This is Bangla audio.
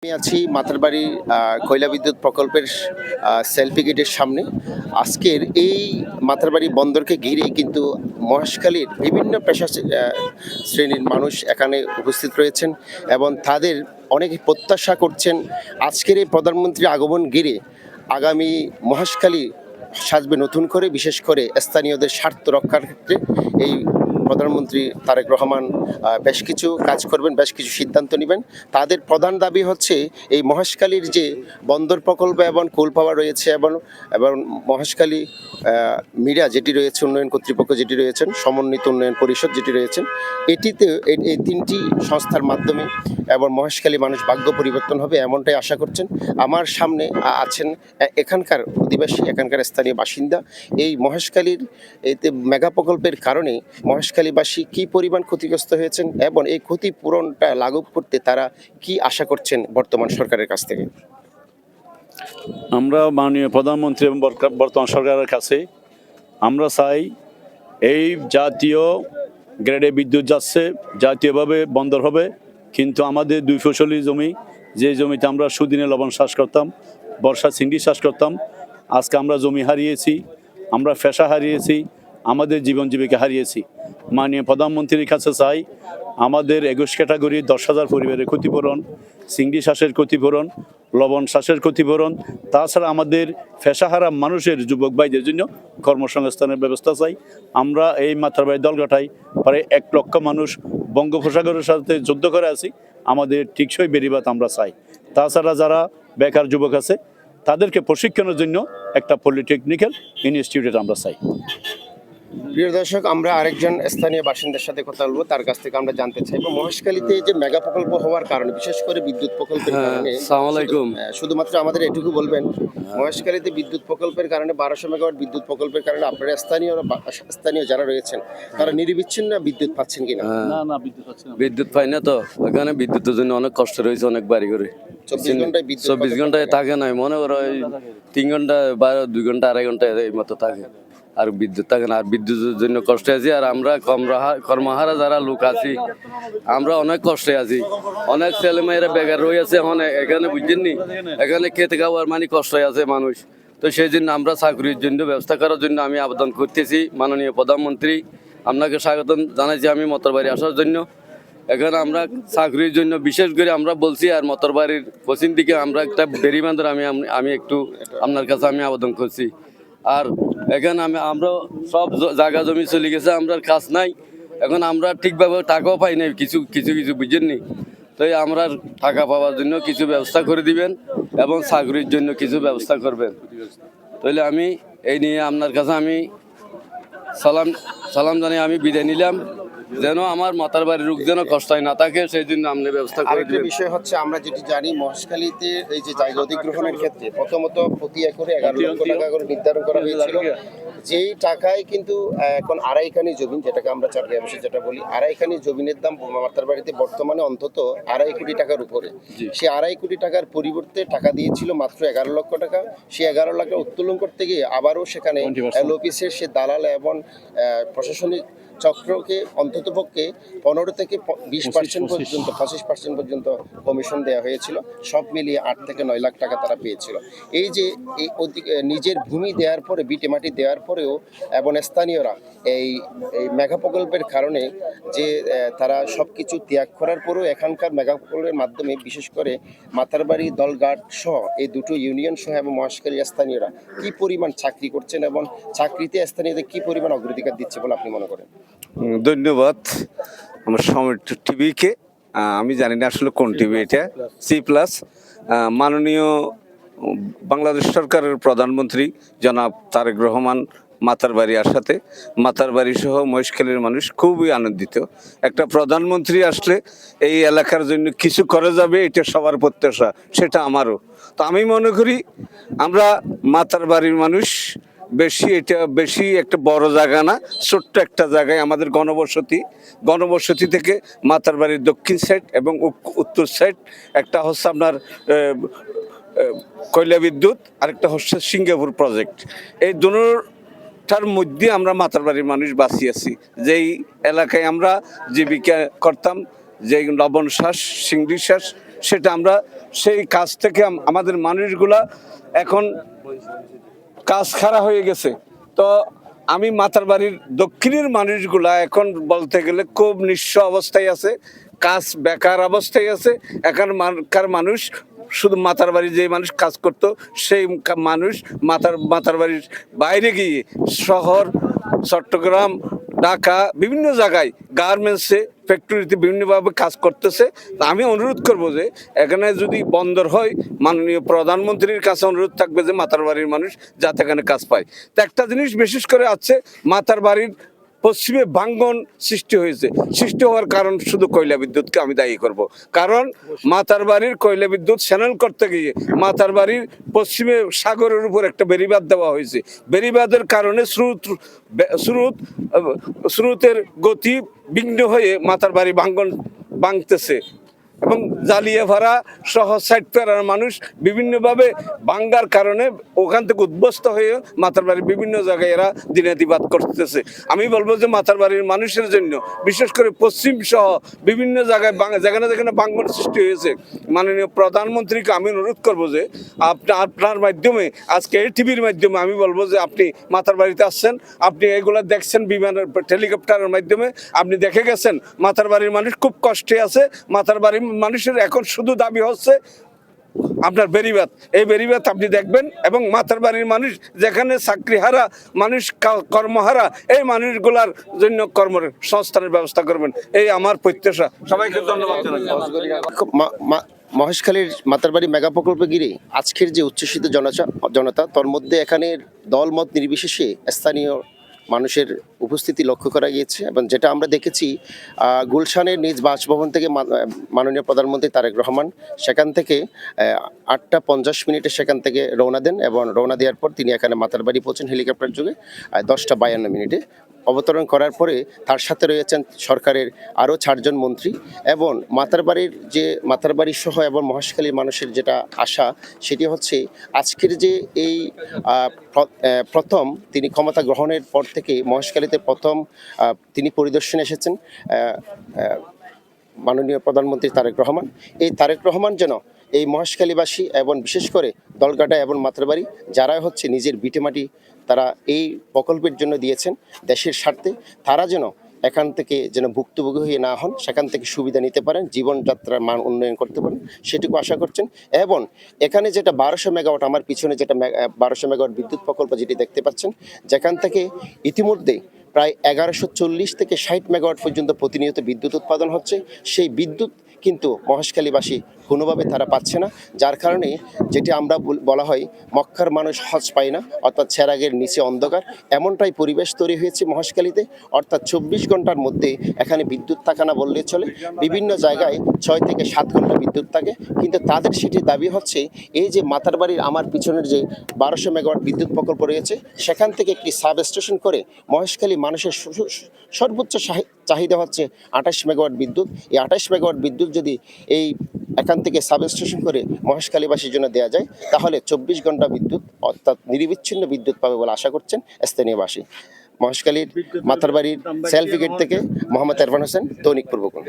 আমি আছি মাতারবাড়ি কয়লা বিদ্যুৎ প্রকল্পের সেলফি গেটের সামনে। আজকের এই মাতারবাড়ি বন্দরকে ঘিরে কিন্তু মহেশখালীর বিভিন্ন পেশা শ্রেণীর মানুষ এখানে উপস্থিত রয়েছেন এবং তাদের অনেকে প্রত্যাশা করছেন আজকের এই প্রধানমন্ত্রীর আগমন ঘিরে আগামী মহেশখালী সাজবে নতুন করে, বিশেষ করে স্থানীয়দের স্বার্থ রক্ষার ক্ষেত্রে এই প্রধানমন্ত্রী তারেক রহমান বেশ কিছু কাজ করবেন, বেশ কিছু সিদ্ধান্ত নেবেন। তাদের প্রধান দাবি হচ্ছে এই মহেশখালীর যে বন্দর প্রকল্প এবং কোল পাওয়ার রয়েছে এবং এবং মহেশখালী মিরা যেটি রয়েছে, উন্নয়ন কর্তৃপক্ষ যেটি রয়েছেন, সমন্বিত উন্নয়ন পরিষদ যেটি রয়েছেন, এটিতে এই তিনটি সংস্থার মাধ্যমে এবং মহেশখালী মানুষ ভাগ্য পরিবর্তন হবে এমনটাই আশা করছেন। আমার সামনে আছেন এখানকার অধিবাসী, এখানকার স্থানীয় বাসিন্দা। এই মহেশখালীর এতে মেগা প্রকল্পের কারণে মহেশখালীবাসী কী পরিমাণ ক্ষতিগ্রস্ত হয়েছেন এবং এই ক্ষতিপূরণটা লাঘব করতে তারা কি আশা করছেন বর্তমান সরকারের কাছ থেকে। আমরা মাননীয় প্রধানমন্ত্রী এবং বর্তমান সরকারের কাছে আমরা চাই এই জাতীয় গ্রেডে বিদ্যুৎ যাচ্ছে, জাতীয়ভাবে বন্দর হবে, কিন্তু আমাদের 2 ফসলি জমি, যে জমিতে আমরা সুদিনে লবণ চাষ করতাম, বর্ষা চিংড়ি চাষ করতাম, আজকে আমরা জমি হারিয়েছি, আমরা পেশা হারিয়েছি, আমাদের জীবন জীবিকা হারিয়েছি। মাননীয় প্রধানমন্ত্রীর কাছে চাই আমাদের 21 ক্যাটাগরি 10,000 পরিবারের ক্ষতিপূরণ, চিংড়ি চাষের ক্ষতিপূরণ, লবণ চাষের ক্ষতিপূরণ, তাছাড়া আমাদের পেশাহারা মানুষের যুবক ভাইদের জন্য কর্মসংস্থানের ব্যবস্থা চাই। আমরা এই মাতারবাড়ি দলগাটায় প্রায় 1 লক্ষ মানুষ বঙ্গোপসাগরের সাথে যুদ্ধ করে আছি, আমাদের টেকসই বেড়িবাঁধ আমরা চাই। তাছাড়া যারা বেকার যুবক আছে তাদেরকে প্রশিক্ষণের জন্য একটা পলিটেকনিক্যাল ইনস্টিটিউট আমরা চাই। প্রিয় দর্শক, আমরা আরেকজন স্থানীয় বাসিন্দার সাথে কথা বলবো, তার কাছ থেকে আমরা জানতে চাইবো মহেশখালীতে যে মেগা প্রকল্প হওয়ার কারণে, বিশেষ করে বিদ্যুৎ প্রকল্পের কারণে, শুধুমাত্র আমাদের এটুকু বলবেন, মহেশখালীতে বিদ্যুৎ প্রকল্পের কারণে 1200 মেগাওয়াট বিদ্যুৎ প্রকল্পের কারণে আপনারা স্থানীয় যারা রয়েছেন তারা নিরবিচ্ছিন্ন বিদ্যুৎ পাচ্ছেন কিনা? না, বিদ্যুৎ পাচ্ছি না, বিদ্যুৎ পাই না তো। এখানে বিদ্যুতের জন্য অনেক কষ্ট রয়েছে, অনেক বাড়ি করে 24 ঘন্টায় থাকে নাই, মনে করো 3 ঘন্টা বা 2 ঘন্টা 2.5 ঘন্টা এই মতো থাকে, আর বিদ্যুৎ থাকে না। আর বিদ্যুতের জন্য কষ্টে আছি, আর আমরা কর্মহারা যারা লোক আছি আমরা অনেক কষ্টে আছি। অনেক ছেলে মেয়েরা বেকার রয়েছে এখানে, বুঝছেননি, এখানে খেতে খাওয়ার মানে কষ্ট আছে মানুষ। তো সেই জন্য আমরা চাকরির জন্য ব্যবস্থা করার জন্য আমি আবেদন করতেছি মাননীয় প্রধানমন্ত্রী, আপনাকে স্বাগতম জানাইছি আমি মতরবাড়ি আসার জন্য। এখানে আমরা চাকরির জন্য বিশেষ করে আমরা বলছি, আর মতরবাড়ির পশ্চিম দিকে আমরা একটা বেরিবান্ধর আমি একটু আপনার কাছে আমি আবেদন করছি। আর এখানে আমরা সব জায়গা জমি চলে গেছে, আমরা কাজ নাই, এখন আমরা ঠিকভাবে টাকাও পাই নাই কিছু বুঝেননি। তাই আমরা টাকা পাওয়ার জন্য কিছু ব্যবস্থা করে দিবেন এবং চাকরির জন্য কিছু ব্যবস্থা করবেন। তাহলে আমি এই নিয়ে আপনার কাছে আমি সালাম জানিয়ে আমি বিদায় নিলাম, যেন আমার মাতার বাড়ির রোগ যেন কষ্ট না থাকে, সেই জন্য আপনি ব্যবস্থা করে দিবেন। বিষয় হচ্ছে, আমরা যেটি জানি মহেশখালীতে এই যে জায়গা অধিগ্রহণের ক্ষেত্রে প্রথমত প্রতি একরে 11 লক্ষ টাকা করে নির্ধারণ করা হয়েছিল, যেই টাকায় কিন্তু এখন আড়াইখানি জমি, যেটাকে আমরা চট্টগ্রাম যেটা বলি, আড়াইখানি জমিনের দাম মাতারবাড়িতে বর্তমানে অন্তত 2.5 কোটি টাকার উপরে। সেই 2.5 কোটি টাকার পরিবর্তে টাকা দিয়েছিল মাত্র 11 লক্ষ টাকা। সেই 11 লাখ উত্তোলন করতে গিয়ে আবারও সেখানে এলওপিসের সে দালাল এবং প্রশাসনিক চক্রকে অন্ততপক্ষে 15 থেকে 20% পর্যন্ত 25% পর্যন্ত কমিশন দেওয়া হয়েছিল। সব মিলিয়ে 8 থেকে 9 লাখ টাকা তারা পেয়েছিল। এই যে এই নিজের ভূমি দেওয়ার পরে, বিটে মাটি দেওয়ার পরেও এবং স্থানীয়রা এই মেগা প্রকল্পের কারণে যে তারা সব কিছু ত্যাগ করার পরেও এখানকার মেগা প্রকল্পের মাধ্যমে বিশেষ করে মাতারবাড়ি দলঘাট সহ এই দুটো ইউনিয়ন সহ এবং মহেশখালী স্থানীয়রা কি পরিমাণ চাকরি করছেন এবং চাকরিতে স্থানীয়দের কি পরিমাণ অগ্রাধিকার দিচ্ছে বলে আপনি মনে করেন? ধন্যবাদ আমার সময় টিভিকে। আমি জানি না আসলে কোন টিভি এটা, C+। মাননীয় বাংলাদেশ সরকারের প্রধানমন্ত্রী জনাব তারেক রহমান মাতারবাড়ি আসাতে মাতারবাড়ি সহ মহেশখালীর মানুষ খুবই আনন্দিত। একটা প্রধানমন্ত্রী আসলে এই এলাকার জন্য কিছু করে যাবে, এটা সবার প্রত্যাশা, সেটা আমারও। তো আমি মনে করি আমরা মাতারবাড়ির মানুষ বেশি একটা বড় জায়গা না, ছোট্ট একটা জায়গায় আমাদের গণবসতি থেকে মাতারবাড়ির দক্ষিণ সাইড এবং উত্তর সাইড, একটা হচ্ছে আপনার কয়লা বিদ্যুৎ, আরেকটা হচ্ছে সিঙ্গাপুর প্রজেক্ট। এই দুটার মধ্যে আমরা মাতারবাড়ির মানুষ বাঁচিয়েছি। যেই এলাকায় আমরা জীবিকা করতাম, যে লবণ চাষ, চিংড়ি চাষ, সেটা আমরা সেই কাজ থেকে আমাদের মানুষগুলা এখন কাজ খারাপ হয়ে গেছে। তো আমি মাতারবাড়ির দক্ষিণের মানুষগুলা এখন বলতে গেলে খুব নিঃস্ব অবস্থায় আছে, কাজ বেকার অবস্থায় আছে। এখানকার মানুষ শুধু মাতারবাড়ি যে মানুষ কাজ করত সেই মানুষ মাতারবাড়ির বাইরে গিয়ে শহর, চট্টগ্রাম, ঢাকা বিভিন্ন জায়গায় গার্মেন্টসে, ফ্যাক্টরিতে বিভিন্নভাবে কাজ করতেছে। তা আমি অনুরোধ করব যে এখানে যদি বন্দর হয়, মাননীয় প্রধানমন্ত্রীর কাছে অনুরোধ থাকবে যে মাতারবাড়ির মানুষ যাতে এখানে কাজ পায়। তো একটা জিনিস বিশেষ করে আছে, মাতারবাড়ির পশ্চিমে ভাঙ্গন সৃষ্টি হয়েছে। সৃষ্টি হওয়ার কারণ শুধু কয়লা বিদ্যুৎকে আমি দায়ী করব। কারণ মাতারবাড়ির কয়লা বিদ্যুৎ চ্যানেল করতে গিয়ে মাতারবাড়ির পশ্চিমে সাগরের উপর একটা বেড়িবাঁধ দেওয়া হয়েছে। বেড়িবাঁধের কারণে স্রোতের গতি বিঘ্ন হয়ে মাতারবাড়ি ভাঙতেছে এবং জালিয়াভাড়া সহ সাইডপাড়ার মানুষ বিভিন্নভাবে ভাঙ্গার কারণে ওখান থেকে উদ্বস্ত হয়ে মাতারবাড়ির বিভিন্ন জায়গায় এরা দিনাতিপাত করতেছে। আমি বলবো যে মাতারবাড়ির মানুষের জন্য, বিশেষ করে পশ্চিম সহ বিভিন্ন জায়গায় যেখানে যেখানে ভাঙ্গন সৃষ্টি হয়েছে, মাননীয় প্রধানমন্ত্রীকে আমি অনুরোধ করবো যে আপনার মাধ্যমে, আজকে এই টিভির মাধ্যমে আমি বলবো যে আপনি মাতারবাড়িতে আসছেন, আপনি এগুলো দেখছেন বিমানের, হেলিকপ্টারের মাধ্যমে আপনি দেখে গেছেন। মাতারবাড়ির মানুষ খুব কষ্টে আছে। মাতারবাড়ির মানুষের এখন শুধু দাবি হচ্ছে আপনার বেড়িবাঁধ। এই বেড়িবাঁধ আপনি দেখবেন এবং মাতারবাড়ির মানুষ যেখানে চাকরিহারা মানুষ, কর্মহারা, এই মানুষগুলার জন্য কর্মসংস্থানের ব্যবস্থা করবেন, এই আমার প্রত্যাশা। সবাইকে ধন্যবাদ জানাই। মহেশখালীর মাতারবাড়ি মেগা প্রকল্পে ঘিরে আজকের যে উচ্ছ্বসিত জনতা, তোর মধ্যে এখানের দলমত নির্বিশেষে স্থানীয় মানুষের উপস্থিতি লক্ষ্য করা গিয়েছে। এবং যেটা আমরা দেখেছি, গুলশানের নিজ বাসভবন থেকে মাননীয় প্রধানমন্ত্রী তারেক রহমান সেখান থেকে 8টা 50 সেখান থেকে রওনা দেন এবং রওনা দেওয়ার পর তিনি এখানে মাতারবাড়ি পৌঁছেন হেলিকপ্টার যোগে 10টা 52 অবতরণ করার পরে তার সাথে রয়েছেন সরকারের আরও 4জন মন্ত্রী। এবং মাতারবাড়ি সহ এবং মহেশখালীর মানুষের যেটা আশা, সেটি হচ্ছে আজকের যে এই প্রথম তিনি ক্ষমতা গ্রহণের পর থেকে মহেশখালীতে প্রথম তিনি পরিদর্শনে এসেছেন মাননীয় প্রধানমন্ত্রী তারেক রহমান। এই তারেক রহমান যেন এই মহেশখালীবাসী এবং বিশেষ করে দলগাটা এবং মাতারবাড়ি যারা হচ্ছে নিজের ভিটেমাটি তারা এই প্রকল্পের জন্য দিয়েছেন দেশের স্বার্থে, তারা যেন এখান থেকে যেন ভুক্তভোগী হয়ে না হন, সেখান থেকে সুবিধা নিতে পারেন, জীবনযাত্রার মান উন্নয়ন করতে পারেন, সেটুকু আশা করছেন। এবং এখানে যেটা 1200 মেগাওয়াট, আমার পিছনে যেটা 1200 মেগাওয়াট বিদ্যুৎ প্রকল্প যেটি দেখতে পাচ্ছেন, যেখান থেকে ইতিমধ্যে প্রায় 1140 থেকে 60 মেগাওয়াট পর্যন্ত প্রতিনিয়ত বিদ্যুৎ উৎপাদন হচ্ছে। সেই বিদ্যুৎ কিন্তু মহেশখালীবাসী কোনোভাবে তারা পাচ্ছে না, যার কারণে যেটি আমরা বলা হয় মক্কার মানুষ হজ পায় না, অর্থাৎ চেরাগের নিচে অন্ধকার, এমনটাই পরিবেশ তৈরি হয়েছে মহেশখালীতে। অর্থাৎ 24 ঘন্টার মধ্যে এখানে বিদ্যুৎ থাকে না বললে চলে, বিভিন্ন জায়গায় 6 থেকে 7 ঘন্টা বিদ্যুৎ থাকে। কিন্তু তাদের সেটি দাবি হচ্ছে এই যে মাতারবাড়ির আমার পিছনের যে 1200 মেগাওয়াট বিদ্যুৎ প্রকল্প রয়েছে, সেখান থেকে একটি সাব স্টেশন করে মহেশখালী মানুষের সর্বোচ্চ চাহিদা হচ্ছে 28 মেগাওয়াট বিদ্যুৎ। এই 28 মেগাওয়াট বিদ্যুৎ যদি এখান থেকে সাব স্টেশন করে মহেশখালীবাসীর জন্য দেওয়া যায়, তাহলে 24 ঘন্টা বিদ্যুৎ অর্থাৎ নিরবিচ্ছিন্ন বিদ্যুৎ পাবে বলে আশা করছেন স্থানীয়বাসী। মহেশখালীর মাতারবাড়ির সেলফি গেট থেকে মোহাম্মদ ইরফান হোসেন, দৈনিক পূর্বকোণ।